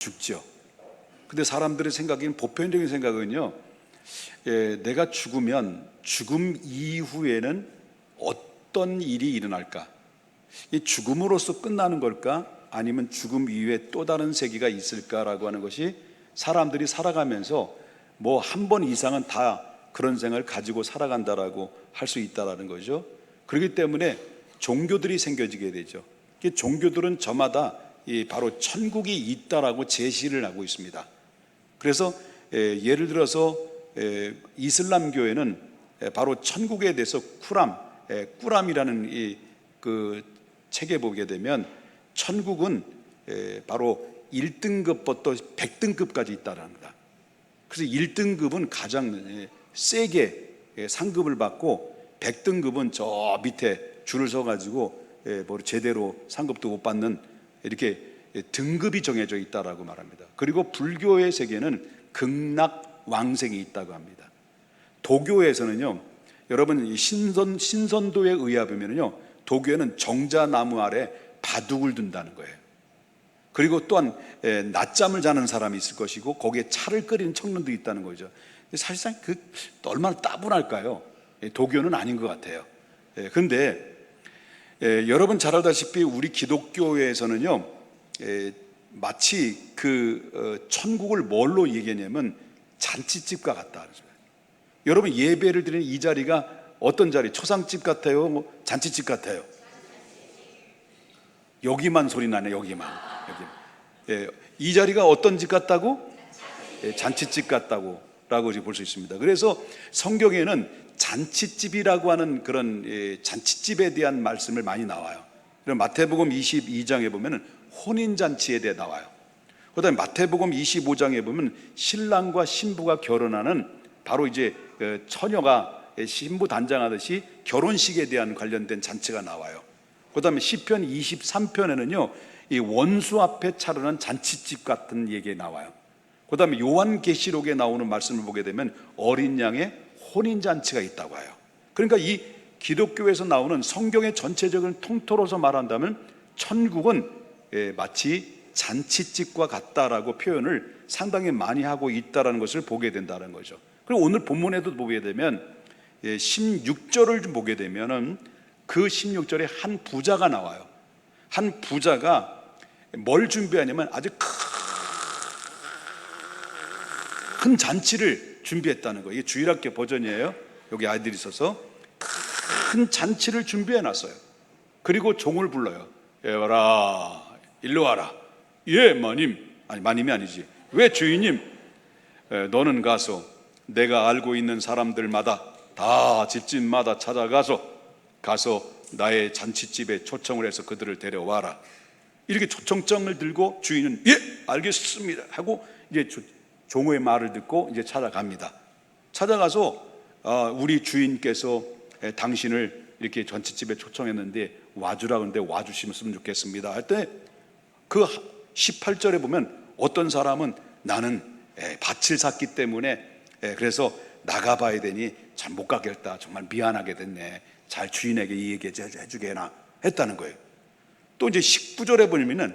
죽죠. 근데 사람들의 생각인 보편적인 생각은요, 내가 죽으면 죽음 이후에는 어떤 일이 일어날까? 이 죽음으로써 끝나는 걸까? 아니면 죽음 이후에 또 다른 세계가 있을까라고 하는 것이 사람들이 살아가면서 뭐 한 번 이상은 다 그런 생각을 가지고 살아간다라고 할 수 있다라는 거죠. 그렇기 때문에 종교들이 생겨지게 되죠. 종교들은 저마다 바로 천국이 있다라고 제시를 하고 있습니다. 그래서 예를 들어서 이슬람교회는 바로 천국에 대해서 꾸람이라는 그 책에 보게 되면 천국은 바로 1등급부터 100등급까지 있다는 겁니다. 그래서 1등급은 가장 세게 상급을 받고 100등급은 저 밑에 줄을 서가지고 제대로 상급도 못 받는 이렇게 등급이 정해져 있다라고 말합니다. 그리고 불교의 세계는 극락왕생이 있다고 합니다. 도교에서는요, 여러분 신선도에 의하면요, 도교에는 정자나무 아래 바둑을 둔다는 거예요. 그리고 또한 낮잠을 자는 사람이 있을 것이고 거기에 차를 끓이는 청년도 있다는 거죠. 사실상 얼마나 따분할까요? 도교는 아닌 것 같아요. 그런데 여러분 잘 알다시피 우리 기독교에서는요, 마치 천국을 뭘로 얘기하냐면 잔치집과 같다. 여러분 예배를 드리는 이 자리가 어떤 자리? 초상집 같아요? 잔치집 같아요? 여기만 소리 나네. 여기만. 이 자리가 어떤 집 같다고? 잔치집 같다고 라고 볼 수 있습니다. 그래서 성경에는 잔치집이라고 하는 그런 잔치집에 대한 말씀을 많이 나와요. 마태복음 22장에 보면 혼인잔치에 대해 나와요. 그 다음에 마태복음 25장에 보면 신랑과 신부가 결혼하는 바로 이제 처녀가 신부 단장하듯이 결혼식에 대한 관련된 잔치가 나와요. 그 다음에 시편 23편에는요, 이 원수 앞에 차르는 잔치집 같은 얘기가 나와요. 그 다음에 요한계시록에 나오는 말씀을 보게 되면 어린 양의 혼인잔치가 있다고 해요. 그러니까 이 기독교에서 나오는 성경의 전체적인 통틀어서 말한다면 천국은 마치 잔치집과 같다라고 표현을 상당히 많이 하고 있다는 것을 보게 된다는 거죠. 그리고 오늘 본문에도 보게 되면 16절을 좀 보게 되면은 그 16절에 한 부자가 나와요. 한 부자가 뭘 준비하냐면 아주 큰 잔치를 준비했다는 거예요. 이게 주일학교 버전이에요. 여기 아이들이 있어서 큰 잔치를 준비해 놨어요. 그리고 종을 불러요. 와라, 일로 와라. 예, 마님. 아니, 마님이 아니지. 왜 주인님? 너는 가서 내가 알고 있는 사람들마다 다 집집마다 찾아가서 나의 잔치집에 초청을 해서 그들을 데려와라. 이렇게 초청장을 들고 주인은 예, 알겠습니다 하고 이제 종의 말을 듣고 이제 찾아갑니다. 찾아가서 우리 주인께서 당신을 이렇게 잔치집에 초청했는데 와주라. 그런데 와주시면 좋겠습니다 할 때 그 18절에 보면 어떤 사람은 나는 밭을 샀기 때문에 그래서 나가봐야 되니 잘 못 가겠다. 정말 미안하게 됐네. 잘 주인에게 이 얘기 해주게나 했다는 거예요. 또 이제 19절에 보면은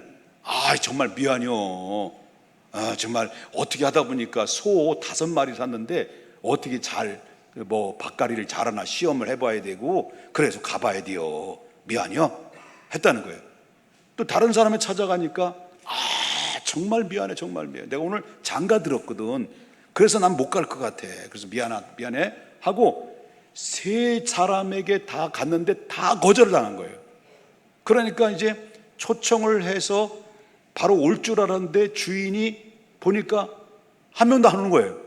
정말 미안해요. 정말 어떻게 하다 보니까 소 5마리 샀는데 어떻게 밭갈이를 잘하나 시험을 해봐야 되고 그래서 가봐야 돼요. 미안해요 했다는 거예요. 또 다른 사람을 찾아가니까 정말 미안해. 내가 오늘 장가 들었거든. 그래서 난 못 갈 것 같아. 그래서 미안해 하고 세 사람에게 다 갔는데 다 거절을 당한 거예요. 그러니까 이제 초청을 해서 바로 올 줄 알았는데 주인이 보니까 한 명도 안 오는 거예요.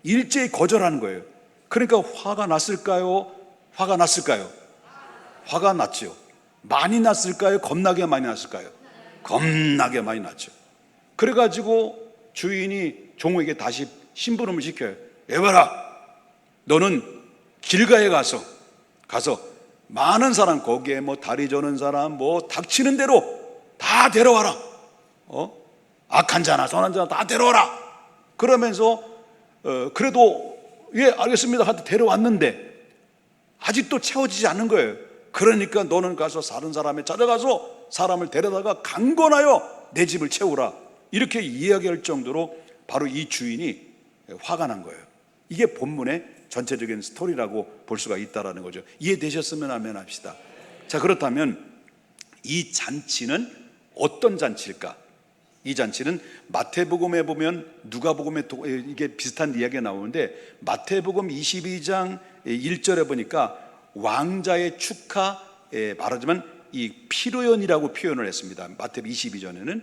일제히 거절하는 거예요. 그러니까 화가 났을까요? 화가 났죠. 많이 났을까요? 겁나게 많이 났을까요? 겁나게 많이 났죠. 그래가지고 주인이 종에게 다시 심부름을 시켜요. 에바라, 너는 길가에 가서 많은 사람, 거기에 다리 저는 사람, 닥치는 대로 다 데려와라. 악한 자나 선한 자나 다 데려와라. 그러면서 그래도 예, 알겠습니다 하고 데려왔는데 아직도 채워지지 않는 거예요. 그러니까 너는 가서 다른 사람에 찾아가서 사람을 데려다가 강권하여 내 집을 채우라. 이렇게 이야기할 정도로 바로 이 주인이 화가 난 거예요. 이게 본문의 전체적인 스토리라고 볼 수가 있다는 거죠. 이해되셨으면 하면 합시다. 자, 그렇다면 이 잔치는 어떤 잔치일까? 이 잔치는 마태복음에 보면, 누가복음에 이게 비슷한 이야기가 나오는데, 마태복음 22장 1절에 보니까 왕자의 축하, 말하자면 이 피로연이라고 표현을 했습니다. 마태복음 22절에는.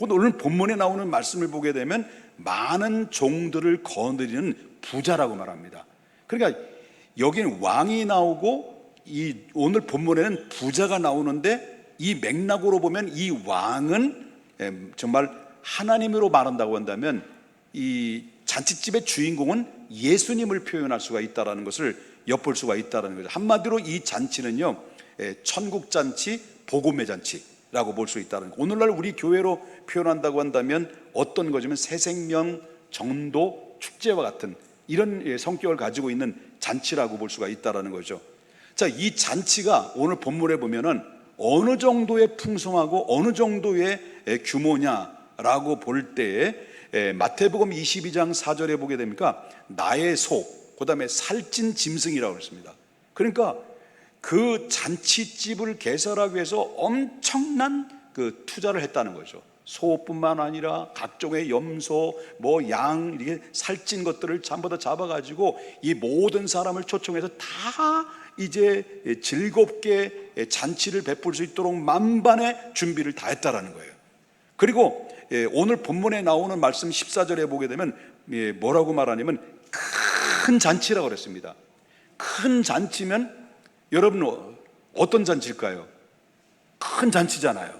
오늘 본문에 나오는 말씀을 보게 되면 많은 종들을 거느리는 부자라고 말합니다. 그러니까 여기는 왕이 나오고 이 오늘 본문에는 부자가 나오는데, 이 맥락으로 보면 이 왕은 정말 하나님으로 말한다고 한다면 이 잔치집의 주인공은 예수님을 표현할 수가 있다는 것을 엿볼 수가 있다는 거죠. 한마디로 이 잔치는요, 천국 잔치, 복음의 잔치라고 볼 수 있다는 거. 오늘날 우리 교회로 표현한다고 한다면 어떤 거냐면 새생명 정도 축제와 같은 이런 성격을 가지고 있는 잔치라고 볼 수가 있다는 거죠. 자, 이 잔치가 오늘 본문에 보면은 어느 정도의 풍성하고 어느 정도의 규모냐라고 볼 때에 마태복음 22장 4절에 보게 됩니까? 나의 소, 그 다음에 살찐 짐승이라고 했습니다. 그러니까 그 잔치집을 개설하기 위해서 엄청난 그 투자를 했다는 거죠. 소뿐만 아니라 각종의 염소, 뭐 양, 이렇게 살찐 것들을 전부 다 잡아가지고 이 모든 사람을 초청해서 다 이제 즐겁게 잔치를 베풀 수 있도록 만반의 준비를 다 했다라는 거예요. 그리고 오늘 본문에 나오는 말씀 14절에 보게 되면 뭐라고 말하냐면 큰 잔치라고 그랬습니다. 큰 잔치면 여러분 어떤 잔치일까요? 큰 잔치잖아요.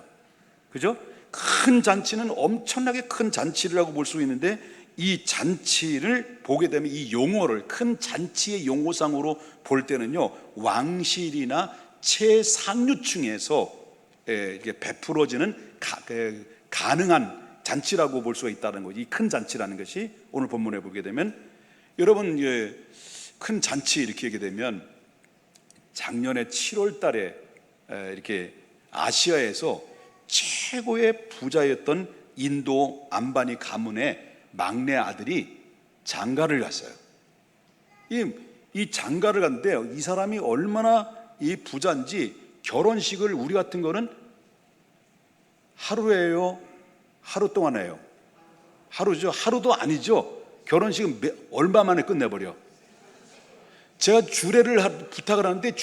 그죠? 큰 잔치는 엄청나게 큰 잔치라고 볼 수 있는데, 이 잔치를 보게 되면 이 용어를 큰 잔치의 용어상으로 볼 때는요, 왕실이나 최상류층에서 이게 베풀어지는 가능한 잔치라고 볼 수가 있다는 거죠. 이 큰 잔치라는 것이 오늘 본문에 보게 되면, 여러분 큰 잔치 이렇게 얘기 되면 작년에 7월 달에 이렇게 아시아에서 최고의 부자였던 인도 안바니 가문의 막내 아들이 장가를 갔어요. 이 장가를 갔는데 이 사람이 얼마나 이 부자인지 결혼식을 우리 같은 거는 하루예요? 하루 동안 해요? 하루죠? 하루도 아니죠? 결혼식은 얼마 만에 끝내버려. 제가 주례를 부탁을 하는데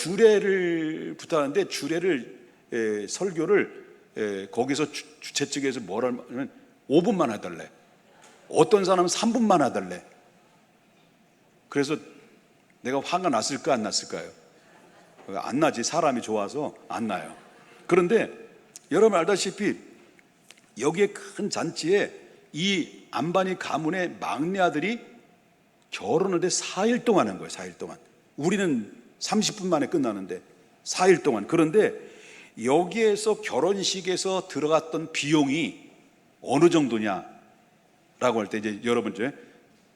설교를 거기서 주최 측에서 뭐라 하면 5분만 해달래. 어떤 사람은 3분만 해달래. 그래서 내가 화가 났을까 안 났을까요? 안 나지. 사람이 좋아서 안 나요. 그런데 여러분 알다시피 여기에 큰 잔치에 이 안바니 가문의 막내 아들이 결혼을 해 4일 동안 한 거예요. 4일 동안. 우리는 30분 만에 끝나는데 4일 동안. 그런데 여기에서 결혼식에서 들어갔던 비용이 어느 정도냐라고 할 때 이제 여러분 이제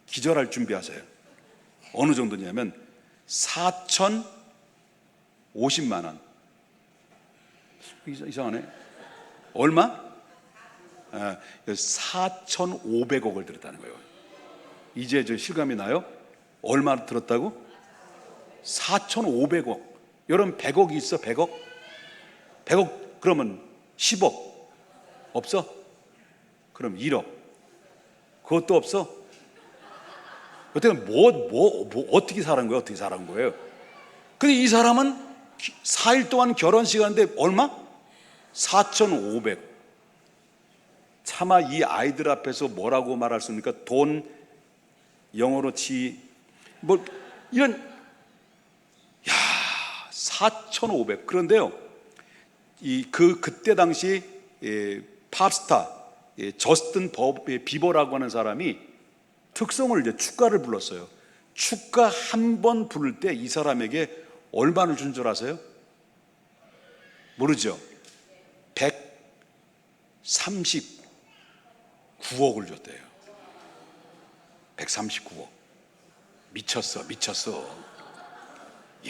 기절할 준비하세요. 어느 정도냐면 4,050만 원. 이상하네. 얼마? 4,500억을 들었다는 거예요. 이제 저 실감이 나요? 얼마 들었다고? 4,500억. 여러분 100억이 있어? 100억? 100억 그러면 10억 없어? 그럼 1억. 그것도 없어? 어떻게 어떻게 살은 거예요? 어떻게 살은 거예요? 근데 이 사람은 4일 동안 결혼식 하는데 얼마? 4,500. 차마 이 아이들 앞에서 뭐라고 말할 수 있습니까? 돈, 영어로 뭐 이런 4,500. 그런데요, 그때 당시 팝스타 저스틴 비버라고 하는 사람이 특성을 이제 축가를 불렀어요. 축가 한 번 부를 때 이 사람에게 얼마를 준 줄 아세요? 모르죠? 139억을 줬대요. 139억. 미쳤어.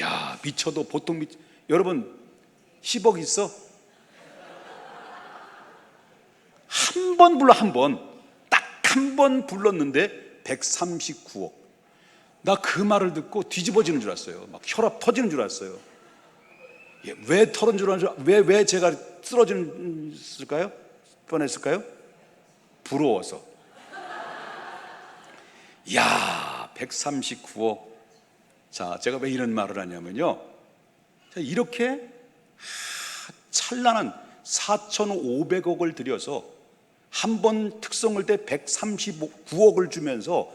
야, 미쳐도 보통 여러분 10억 있어? 한 번 불러, 한 번. 딱 한 번 불렀는데 139억. 나 그 말을 듣고 뒤집어지는 줄 알았어요. 막 혈압 터지는 줄 알았어요. 왜 터진 줄 알았죠? 왜 제가 쓰러졌을까요? 뻔했을까요? 부러워서. 야, 139억. 자, 제가 왜 이런 말을 하냐면요, 이렇게 찬란한 4,500억을 들여서 한 번 특성을 때 139억을 주면서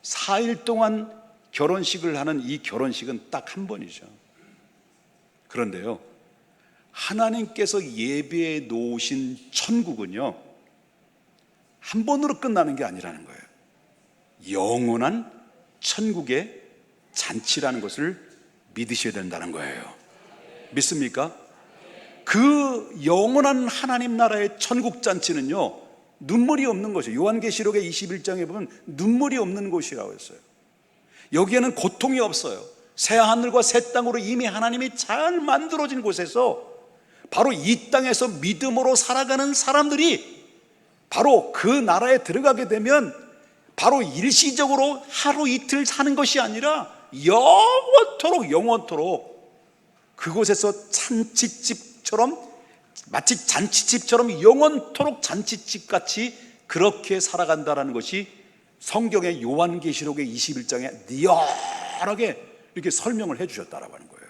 4일 동안 결혼식을 하는 이 결혼식은 딱 한 번이죠. 그런데요, 하나님께서 예배해 놓으신 천국은요, 한 번으로 끝나는 게 아니라는 거예요. 영원한 천국의 잔치라는 것을 믿으셔야 된다는 거예요. 믿습니까? 그 영원한 하나님 나라의 천국 잔치는요, 눈물이 없는 것이에요. 요한계시록의 21장에 보면 눈물이 없는 곳이라고 했어요. 여기에는 고통이 없어요. 새 하늘과 새 땅으로 이미 하나님이 잘 만들어진 곳에서 바로 이 땅에서 믿음으로 살아가는 사람들이 바로 그 나라에 들어가게 되면 바로 일시적으로 하루 이틀 사는 것이 아니라 영원토록 그곳에서 잔치집처럼, 마치 잔치집처럼 영원토록 잔치집같이 그렇게 살아간다는 것이 성경의 요한계시록의 21장에 리얼하게 이렇게 설명을 해 주셨다라고 하는 거예요.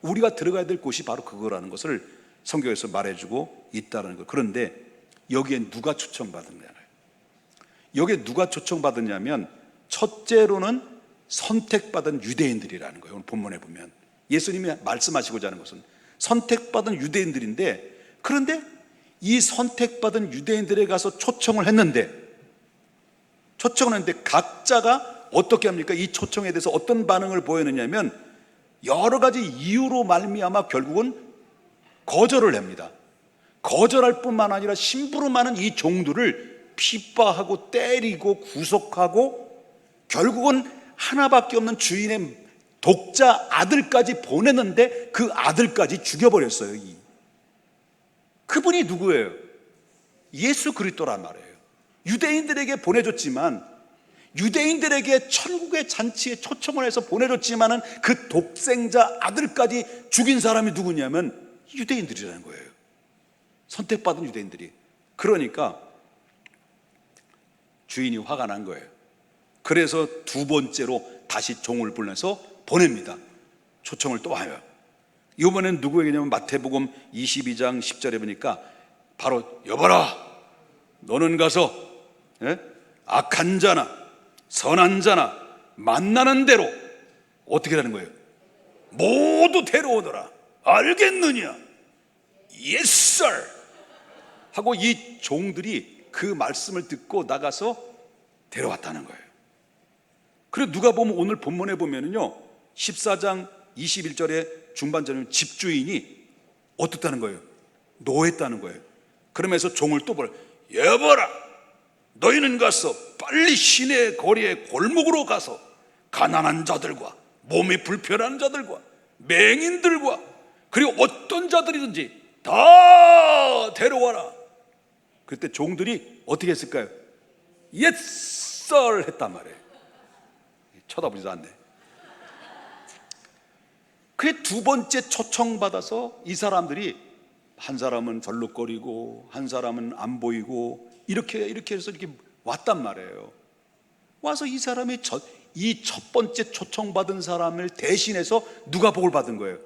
우리가 들어가야 될 곳이 바로 그거라는 것을 성경에서 말해주고 있다는 거예요. 그런데 여기에 누가 초청받느냐, 여기에 누가 초청받느냐면 첫째로는 선택받은 유대인들이라는 거예요. 오늘 본문에 보면 예수님이 말씀하시고자 하는 것은 선택받은 유대인들인데, 그런데 이 선택받은 유대인들에 가서 초청을 했는데 각자가 어떻게 합니까? 이 초청에 대해서 어떤 반응을 보였느냐면 여러 가지 이유로 말미암아 결국은 거절을 합니다. 거절할 뿐만 아니라 심부름 많은 이 종들을 핍박하고 때리고 구속하고 결국은 하나밖에 없는 주인의 독자 아들까지 보냈는데 그 아들까지 죽여버렸어요. 그분이 누구예요? 예수 그리스도란 말이에요. 유대인들에게 보내줬지만, 유대인들에게 천국의 잔치에 초청을 해서 보내줬지만은 그 독생자 아들까지 죽인 사람이 누구냐면 유대인들이라는 거예요. 선택받은 유대인들이. 그러니까 주인이 화가 난 거예요. 그래서 두 번째로 다시 종을 불러서 보냅니다. 초청을 또 와요. 이번엔 누구에게냐면 마태복음 22장 10절에 보니까 바로 여봐라, 너는 가서 악한 자나 선한 자나 만나는 대로 어떻게 하는 거예요? 모두 데려오너라. 알겠느냐? Yes sir 하고 이 종들이 그 말씀을 듣고 나가서 데려왔다는 거예요. 그리고 누가 보면 오늘 본문에 보면은요, 14장 21절에 중반절에 집주인이 어떻다는 거예요? 노했다는 거예요. 그러면서 종을 또 보라. 여봐라, 너희는 가서 빨리 시내 거리의 골목으로 가서 가난한 자들과 몸이 불편한 자들과 맹인들과 그리고 어떤 자들이든지 다 데려와라. 그때 종들이 어떻게 했을까요? Yes sir 했단 말이에요. 쳐다보지도 않네. 그래, 두 번째 초청받아서 이 사람들이 한 사람은 절룩거리고 한 사람은 안 보이고 이렇게 해서 이렇게 왔단 말이에요. 와서 이 사람이 이 첫 번째 초청받은 사람을 대신해서 누가 복을 받은 거예요?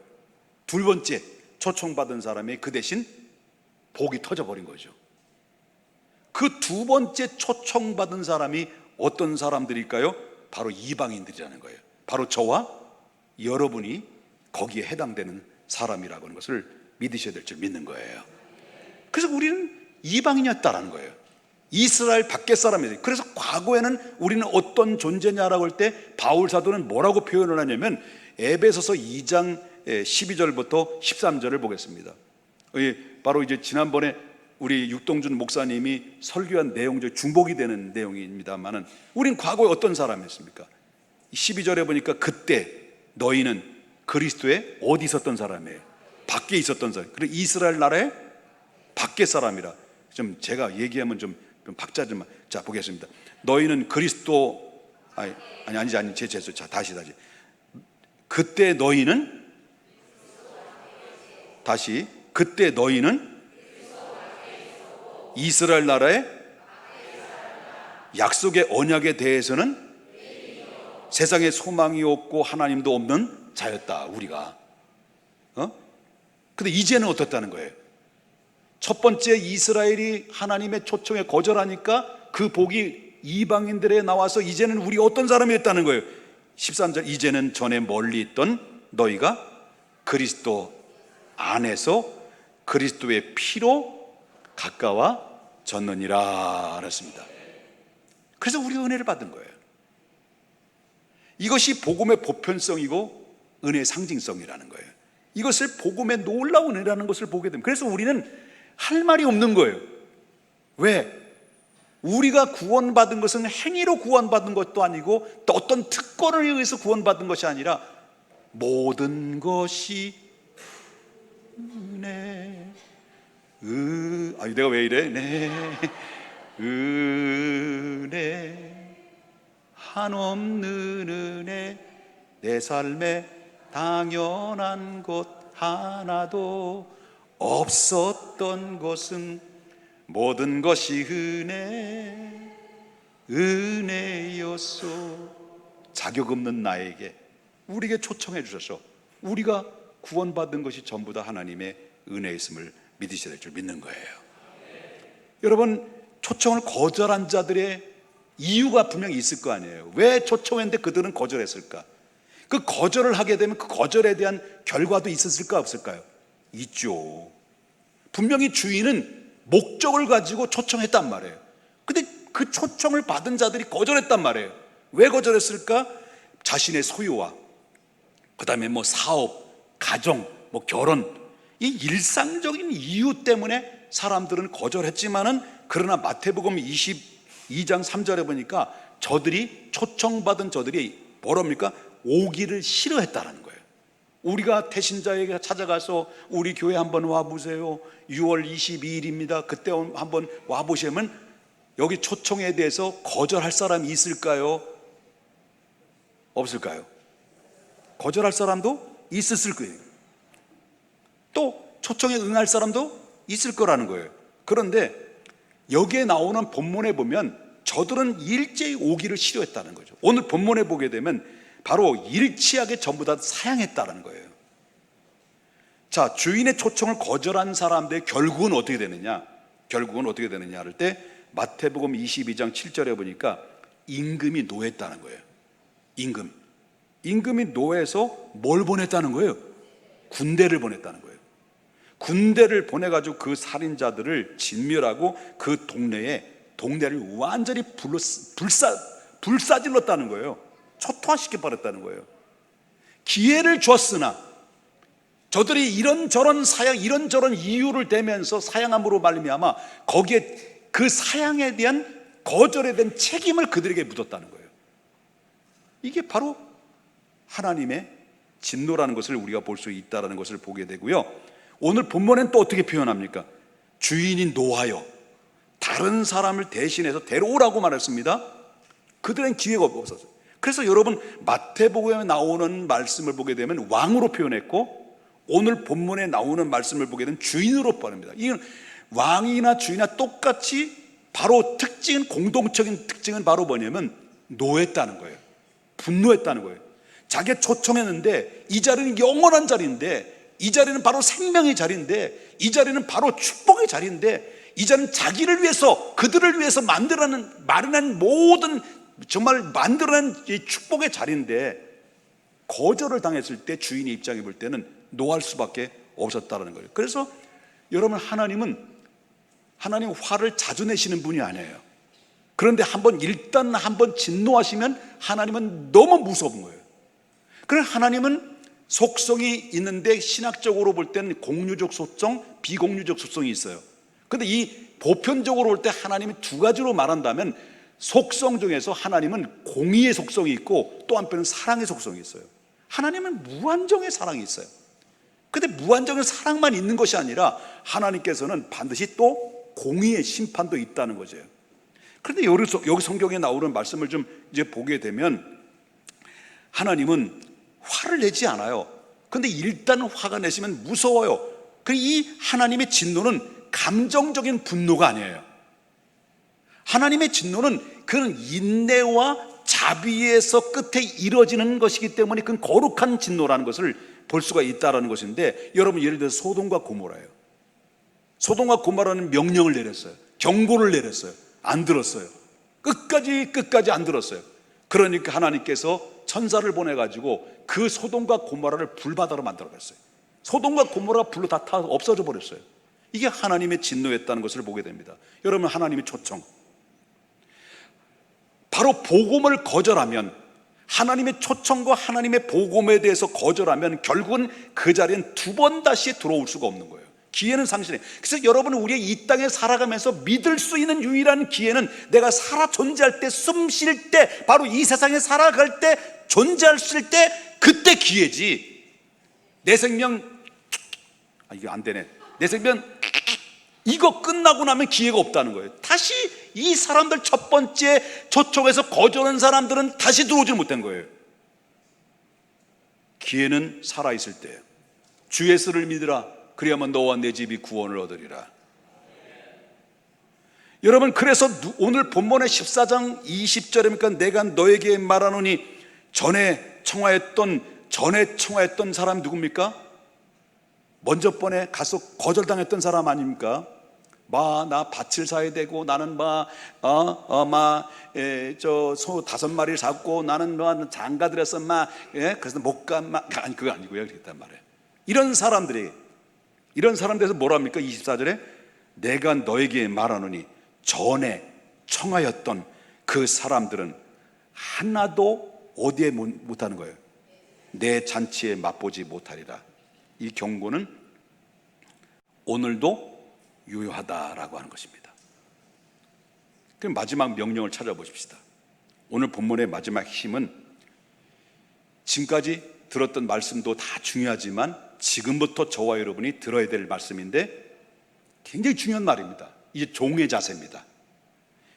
두 번째 초청받은 사람이 그 대신 복이 터져버린 거죠. 그 두 번째 초청받은 사람이 어떤 사람들일까요? 바로 이방인들이라는 거예요. 바로 저와 여러분이 거기에 해당되는 사람이라고 하는 것을 믿으셔야 될 줄 믿는 거예요. 그래서 우리는 이방인이었다라는 거예요. 이스라엘 밖의 사람이에요. 그래서 과거에는 우리는 어떤 존재냐라고 할 때 바울 사도는 뭐라고 표현을 하냐면 에베소서 2장 12절부터 13절을 보겠습니다. 바로 이제 지난번에 우리 육동준 목사님이 설교한 내용 중 중복이 되는 내용입니다만은 우린 과거에 어떤 사람이었습니까? 12절에 보니까 그때 너희는 그리스도에 어디 있었던 사람이에요? 밖에 있었던 사람. 그리고 이스라엘 나라의 밖에 사람이라. 좀 제가 얘기하면 좀 박자 좀. 자, 보겠습니다. 너희는 그리스도 아니지 죄송. 자, 다시 그때 너희는 이스라엘 나라의 약속의 언약에 대해서는 세상에 소망이 없고 하나님도 없는 자였다, 우리가. 근데 이제는 어떻다는 거예요? 첫 번째, 이스라엘이 하나님의 초청에 거절하니까 그 복이 이방인들에 나와서 이제는 우리 어떤 사람이 됐다는 거예요. 13절, 이제는 전에 멀리 있던 너희가 그리스도 안에서 그리스도의 피로 가까워졌느니라 그랬습니다. 그래서 우리가 은혜를 받은 거예요. 이것이 복음의 보편성이고 은혜의 상징성이라는 거예요. 이것을 복음의 놀라운 은혜라는 것을 보게 됩니다. 그래서 우리는 할 말이 없는 거예요. 왜? 우리가 구원받은 것은 행위로 구원받은 것도 아니고 또 어떤 특권을 의해서 구원받은 것이 아니라 모든 것이 은혜. 내가 왜 이래? 네. 은혜, 한없는 은혜, 내 삶에 당연한 것 하나도 없었던 것은 모든 것이 은혜였소. 자격 없는 나에게 우리에게 초청해 주셔서 우리가 구원받은 것이 전부 다 하나님의 은혜였음을 믿으셔야 될 줄 믿는 거예요. 여러분, 초청을 거절한 자들의 이유가 분명히 있을 거 아니에요. 왜 초청했는데 그들은 거절했을까? 그 거절을 하게 되면 그 거절에 대한 결과도 있었을까 없을까요? 있죠. 분명히 주인은 목적을 가지고 초청했단 말이에요. 근데 그 초청을 받은 자들이 거절했단 말이에요. 왜 거절했을까? 자신의 소유와 그 다음에 사업, 가정, 결혼, 이 일상적인 이유 때문에 사람들은 거절했지만은, 그러나 마태복음 22장 3절에 보니까 초청받은 저들이 뭐랍니까? 오기를 싫어했다는 거예요. 우리가 태신자에게 찾아가서 우리 교회 한번 와보세요, 6월 22일입니다, 그때 한번 와보시면 여기 초청에 대해서 거절할 사람이 있을까요? 없을까요? 거절할 사람도 있었을 거예요. 또 초청에 응할 사람도 있을 거라는 거예요. 그런데 여기에 나오는 본문에 보면 저들은 일제히 오기를 싫어했다는 거죠. 오늘 본문에 보게 되면 바로 일치하게 전부 다 사양했다는 거예요. 자, 주인의 초청을 거절한 사람들의 결국은 어떻게 되느냐? 할 때 마태복음 22장 7절에 보니까 임금이 노했다는 거예요. 임금이 노해서 뭘 보냈다는 거예요? 군대를 보냈다는 거예요. 군대를 보내가지고 그 살인자들을 진멸하고 그 동네를 완전히 불사질렀다는 거예요. 초토화시켜버렸다는 거예요. 기회를 줬으나 저들이 이런저런 이유를 대면서 사양함으로 말미암아 거기에 그 사양에 대한 거절에 대한 책임을 그들에게 묻었다는 거예요. 이게 바로 하나님의 진노라는 것을 우리가 볼 수 있다는 것을 보게 되고요. 오늘 본문엔 또 어떻게 표현합니까? 주인이 노하여 다른 사람을 대신해서 데려오라고 말했습니다. 그들은 기회가 없었어요. 그래서 여러분, 마태복음에 나오는 말씀을 보게 되면 왕으로 표현했고, 오늘 본문에 나오는 말씀을 보게 되면 주인으로 표현합니다. 이건 왕이나 주인이나 똑같이 바로 공동적인 특징은 바로 뭐냐면 노했다는 거예요. 분노했다는 거예요. 자기가 초청했는데 이 자리는 영원한 자리인데, 이 자리는 바로 생명의 자리인데, 이 자리는 바로 축복의 자리인데, 이 자리는 자기를 위해서, 그들을 위해서 마련한 모든 정말 만들어낸 이 축복의 자리인데 거절을 당했을 때 주인의 입장에 볼 때는 노할 수밖에 없었다는 거예요. 그래서 여러분, 하나님 화를 자주 내시는 분이 아니에요. 그런데 일단 한번 진노하시면 하나님은 너무 무서운 거예요. 그래서 하나님은 속성이 있는데 신학적으로 볼 때는 공유적 속성, 비공유적 속성이 있어요. 그런데 이 보편적으로 볼 때 하나님이 두 가지로 말한다면, 속성 중에서 하나님은 공의의 속성이 있고 또 한편은 사랑의 속성이 있어요. 하나님은 무한정의 사랑이 있어요. 그런데 무한정의 사랑만 있는 것이 아니라 하나님께서는 반드시 또 공의의 심판도 있다는 거죠. 그런데 여기 성경에 나오는 말씀을 좀 이제 보게 되면 하나님은 화를 내지 않아요. 근데 일단 화가 내시면 무서워요. 이 하나님의 진노는 감정적인 분노가 아니에요. 하나님의 진노는 그는 인내와 자비에서 끝에 이뤄지는 것이기 때문에 그건 거룩한 진노라는 것을 볼 수가 있다는 것인데, 여러분 예를 들어서 소돔과 고모라예요. 소돔과 고모라는 명령을 내렸어요. 경고를 내렸어요. 안 들었어요. 끝까지 안 들었어요. 그러니까 하나님께서 천사를 보내가지고 그 소돔과 고모라를 불바다로 만들어버렸어요. 소돔과 고모라가 불로 다 없어져 버렸어요. 이게 하나님의 진노였다는 것을 보게 됩니다. 여러분, 하나님의 초청, 바로 복음을 거절하면, 하나님의 초청과 하나님의 복음에 대해서 거절하면 결국은 그 자리엔 두 번 다시 들어올 수가 없는 거예요. 기회는 상실해. 그래서 여러분은 우리의 이 땅에 살아가면서 믿을 수 있는 유일한 기회는 내가 살아 존재할 때, 숨 쉴 때, 바로 이 세상에 살아갈 때, 존재할 수 있을 때, 그때 기회지. 내 생명 이거 안 되네. 내 생명 이거 끝나고 나면 기회가 없다는 거예요. 다시 이 사람들 첫 번째 초청에서 거절한 사람들은 다시 들어오지 못한 거예요. 기회는 살아있을 때 주 예수를 믿으라. 그리하면 너와 내 집이 구원을 얻으리라. 여러분, 그래서 오늘 본문의 14장 20절입니까? 내가 너에게 말하노니 전에 청하였던 사람이 누굽니까? 먼저 번에 가서 거절당했던 사람 아닙니까? 나 밭을 사야 되고, 나는 소 5마리를 샀고, 나는 장가 들여서 그래서 못 가, 아니 그거 아니고요. 그랬단 말이에요. 이런 사람들에서 뭐랍니까? 24절에 내가 너에게 말하노니 전에 청하였던 그 사람들은 하나도 어디에 못하는 거예요? 내 잔치에 맛보지 못하리라. 이 경고는 오늘도 유효하다라고 하는 것입니다. 그럼 마지막 명령을 찾아보십시다. 오늘 본문의 마지막 힘은 지금까지 들었던 말씀도 다 중요하지만 지금부터 저와 여러분이 들어야 될 말씀인데 굉장히 중요한 말입니다. 이제 종의 자세입니다.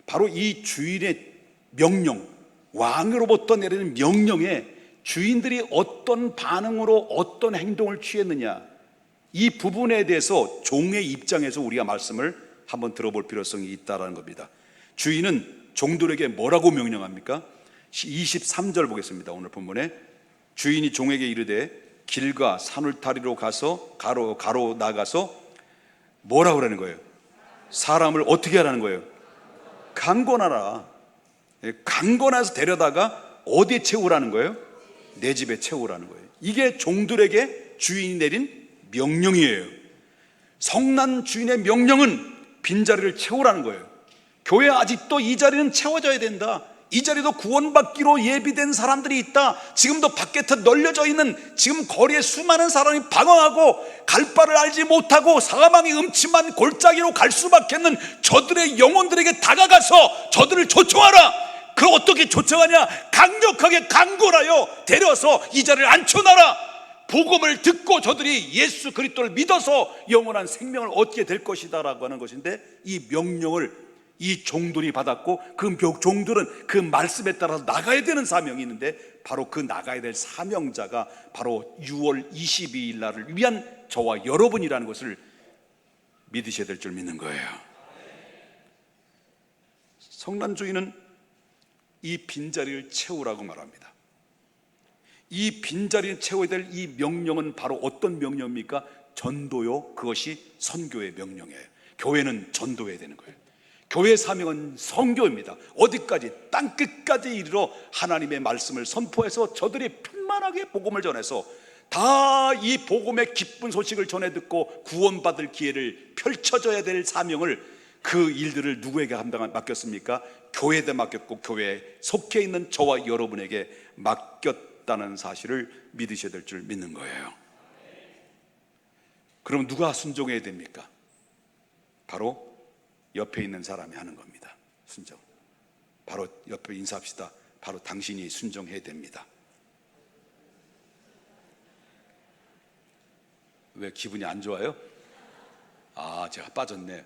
바로 이 주인의 명령, 왕으로부터 내리는 명령에 주인들이 어떤 반응으로 어떤 행동을 취했느냐, 이 부분에 대해서 종의 입장에서 우리가 말씀을 한번 들어볼 필요성이 있다는 겁니다. 주인은 종들에게 뭐라고 명령합니까? 23절 보겠습니다. 오늘 본문에 주인이 종에게 이르되 길과 산울타리로 가서 가로 나가서 뭐라고 그러는 거예요? 사람을 어떻게 하라는 거예요? 강권하라. 강권해서 데려다가 어디에 채우라는 거예요? 내 집에 채우라는 거예요. 이게 종들에게 주인이 내린 명령이에요. 성난 주인의 명령은 빈자리를 채우라는 거예요. 교회 아직도 이 자리는 채워져야 된다. 이 자리도 구원받기로 예비된 사람들이 있다. 지금도 밖에 널려져 있는, 지금 거리에 수많은 사람이 방황하고 갈 바를 알지 못하고 사망이 음침한 골짜기로 갈 수밖에 없는 저들의 영혼들에게 다가가서 저들을 초청하라. 그걸 어떻게 초청하냐? 강력하게 강권하여 데려서 이 자리를 앉혀놔라. 복음을 듣고 저들이 예수 그리스도를 믿어서 영원한 생명을 얻게 될 것이다 라고 하는 것인데, 이 명령을 이 종들이 받았고 그 종들은 그 말씀에 따라서 나가야 되는 사명이 있는데, 바로 그 나가야 될 사명자가 바로 6월 22일 날을 위한 저와 여러분이라는 것을 믿으셔야 될 줄 믿는 거예요. 성난주의는 이 빈자리를 채우라고 말합니다. 이 빈자리를 채워야 될 이 명령은 바로 어떤 명령입니까? 전도요. 그것이 선교의 명령이에요. 교회는 전도해야 되는 거예요. 교회의 사명은 선교입니다. 어디까지? 땅끝까지 이르러 하나님의 말씀을 선포해서 저들이 편만하게 복음을 전해서 다 이 복음의 기쁜 소식을 전해 듣고 구원받을 기회를 펼쳐져야 될 사명을, 그 일들을 누구에게 맡겼습니까? 교회에 맡겼고 교회에 속해 있는 저와 여러분에게 맡겼다는 사실을 믿으셔야 될 줄 믿는 거예요. 그럼 누가 순종해야 됩니까? 바로 옆에 있는 사람이 하는 겁니다. 순종. 바로 옆에 인사합시다. 바로 당신이 순종해야 됩니다. 왜 기분이 안 좋아요? 제가 빠졌네.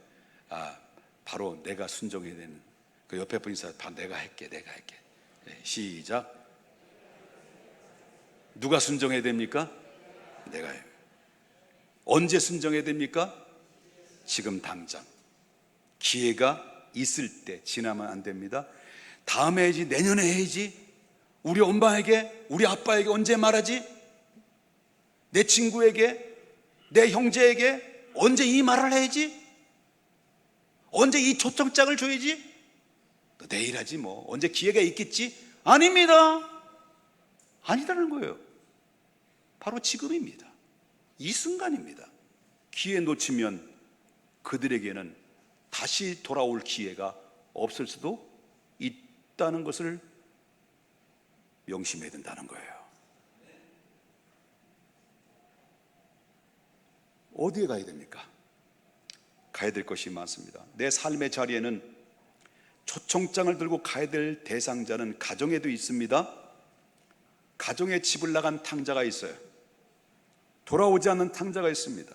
바로 내가 순종해야 되는, 그 옆에 분 인사, 다 내가 할게. 네, 시작. 누가 순종해야 됩니까? 내가요. 언제 순종해야 됩니까? 지금 당장. 기회가 있을 때. 지나면 안 됩니다. 다음에 해야지, 내년에 해야지, 우리 엄마에게, 우리 아빠에게 언제 말하지? 내 친구에게, 내 형제에게 언제 이 말을 해야지? 언제 이 초청장을 줘야지? 너 내일 하지 뭐, 언제 기회가 있겠지? 아닙니다. 아니라는 거예요. 바로 지금입니다. 이 순간입니다. 기회 놓치면 그들에게는 다시 돌아올 기회가 없을 수도 있다는 것을 명심해야 된다는 거예요. 어디에 가야 됩니까? 가야 될 것이 많습니다. 내 삶의 자리에는 초청장을 들고 가야 될 대상자는 가정에도 있습니다. 가정에 집을 나간 탕자가 있어요. 돌아오지 않는 탕자가 있습니다.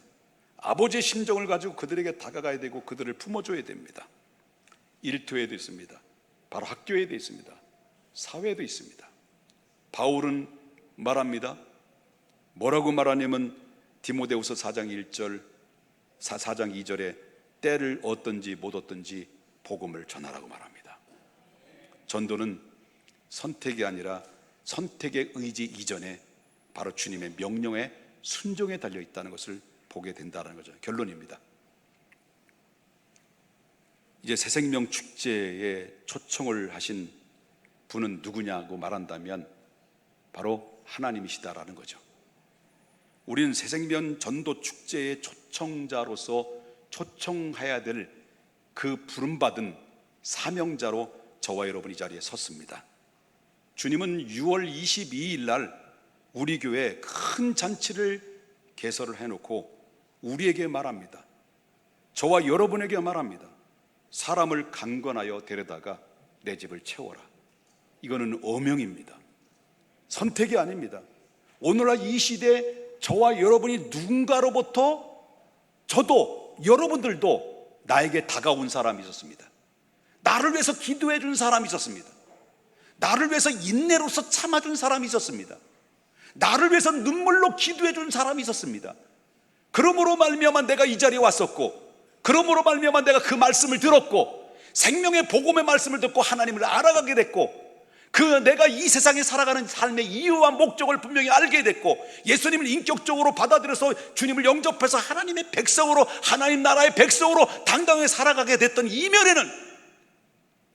아버지의 심정을 가지고 그들에게 다가가야 되고 그들을 품어줘야 됩니다. 일터에도 있습니다. 바로 학교에도 있습니다. 사회에도 있습니다. 바울은 말합니다. 뭐라고 말하냐면 디모데후서 4장 1절, 4장 2절에 때를 얻든지 못 얻든지 복음을 전하라고 말합니다. 전도는 선택이 아니라 선택의 의지 이전에 바로 주님의 명령에 순종에 달려 있다는 것을 보게 된다는 거죠. 결론입니다. 이제 새생명 축제에 초청을 하신 분은 누구냐고 말한다면 바로 하나님이시다라는 거죠. 우리는 새생명 전도 축제의 초청자로서 초청해야 될 그 부름받은 사명자로 저와 여러분이 이 자리에 섰습니다. 주님은 6월 22일 날 우리 교회에 큰 잔치를 개설을 해놓고 우리에게 말합니다. 저와 여러분에게 말합니다. 사람을 강권하여 데려다가 내 집을 채워라. 이거는 어명입니다. 선택이 아닙니다. 오늘날 이 시대에 저와 여러분이 누군가로부터, 저도 여러분들도 나에게 다가온 사람이 있었습니다. 나를 위해서 기도해 준 사람이 있었습니다. 나를 위해서 인내로서 참아준 사람이 있었습니다. 나를 위해서 눈물로 기도해 준 사람이 있었습니다. 그러므로 말미암아 내가 이 자리에 왔었고, 그러므로 말미암아 내가 그 말씀을 들었고, 생명의 복음의 말씀을 듣고 하나님을 알아가게 됐고, 내가 이 세상에 살아가는 삶의 이유와 목적을 분명히 알게 됐고, 예수님을 인격적으로 받아들여서 주님을 영접해서 하나님의 백성으로, 하나님 나라의 백성으로 당당하게 살아가게 됐던 이면에는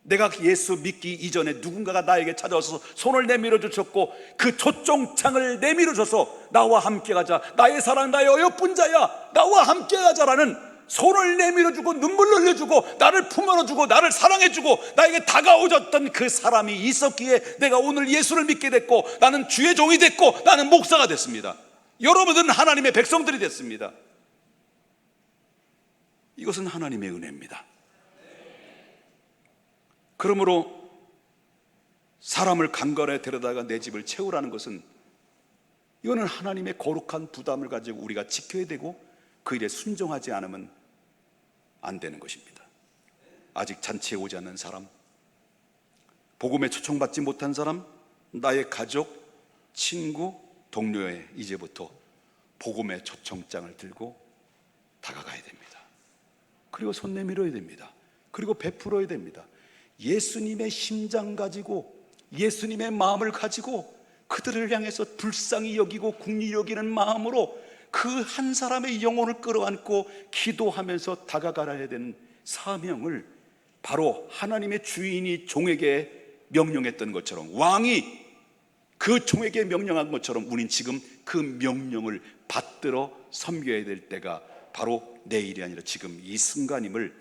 내가 예수 믿기 이전에 누군가가 나에게 찾아와서 손을 내밀어 주셨고 그 초청장을 내밀어 줘서 나와 함께 가자, 나의 사랑, 나의 어여쁜 자야, 나와 함께 가자라는 손을 내밀어주고 눈물을 흘려주고 나를 품어주고 나를 사랑해주고 나에게 다가오셨던 그 사람이 있었기에 내가 오늘 예수를 믿게 됐고, 나는 주의 종이 됐고, 나는 목사가 됐습니다. 여러분들은 하나님의 백성들이 됐습니다. 이것은 하나님의 은혜입니다. 그러므로 사람을 강간에 데려다가 내 집을 채우라는 것은, 이거는 하나님의 거룩한 부담을 가지고 우리가 지켜야 되고 그 일에 순종하지 않으면 안 되는 것입니다. 아직 잔치에 오지 않는 사람, 복음에 초청받지 못한 사람, 나의 가족, 친구, 동료에 이제부터 복음의 초청장을 들고 다가가야 됩니다. 그리고 손 내밀어야 됩니다. 그리고 베풀어야 됩니다. 예수님의 심장 가지고, 예수님의 마음을 가지고 그들을 향해서 불쌍히 여기고 긍휼히 여기는 마음으로 그 한 사람의 영혼을 끌어안고 기도하면서 다가가야 되는 사명을 바로 하나님의 주인이 종에게 명령했던 것처럼, 왕이 그 종에게 명령한 것처럼 우린 지금 그 명령을 받들어 섬겨야 될 때가 바로 내일이 아니라 지금 이 순간임을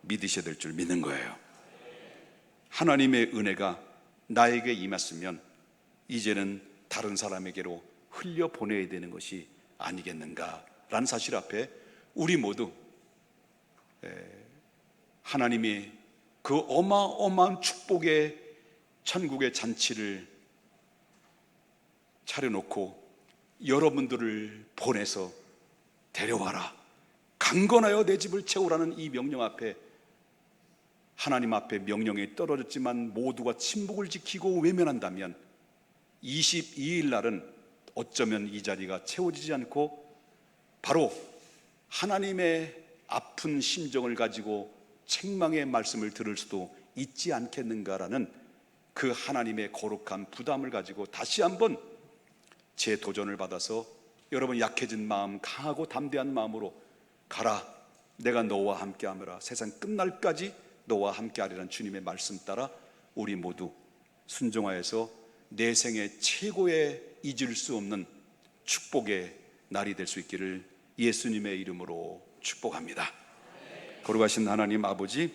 믿으셔야 될 줄 믿는 거예요. 하나님의 은혜가 나에게 임했으면 이제는 다른 사람에게로 흘려보내야 되는 것이 아니겠는가라는 사실 앞에 우리 모두 하나님이 그 어마어마한 축복의 천국의 잔치를 차려놓고 여러분들을 보내서 데려와라, 강건하여 내 집을 채우라는 이 명령 앞에 하나님 앞에 명령이 떨어졌지만 모두가 침묵을 지키고 외면한다면 22일 날은 어쩌면 이 자리가 채워지지 않고 바로 하나님의 아픈 심정을 가지고 책망의 말씀을 들을 수도 있지 않겠는가라는 그 하나님의 거룩한 부담을 가지고 다시 한번 재도전을 받아서 여러분 약해진 마음, 강하고 담대한 마음으로 가라, 내가 너와 함께하노라, 세상 끝날까지 너와 함께하리라는 주님의 말씀 따라 우리 모두 순종하여서 내 생애 최고의 잊을 수 없는 축복의 날이 될 수 있기를 예수님의 이름으로 축복합니다. 거룩하신 하나님 아버지,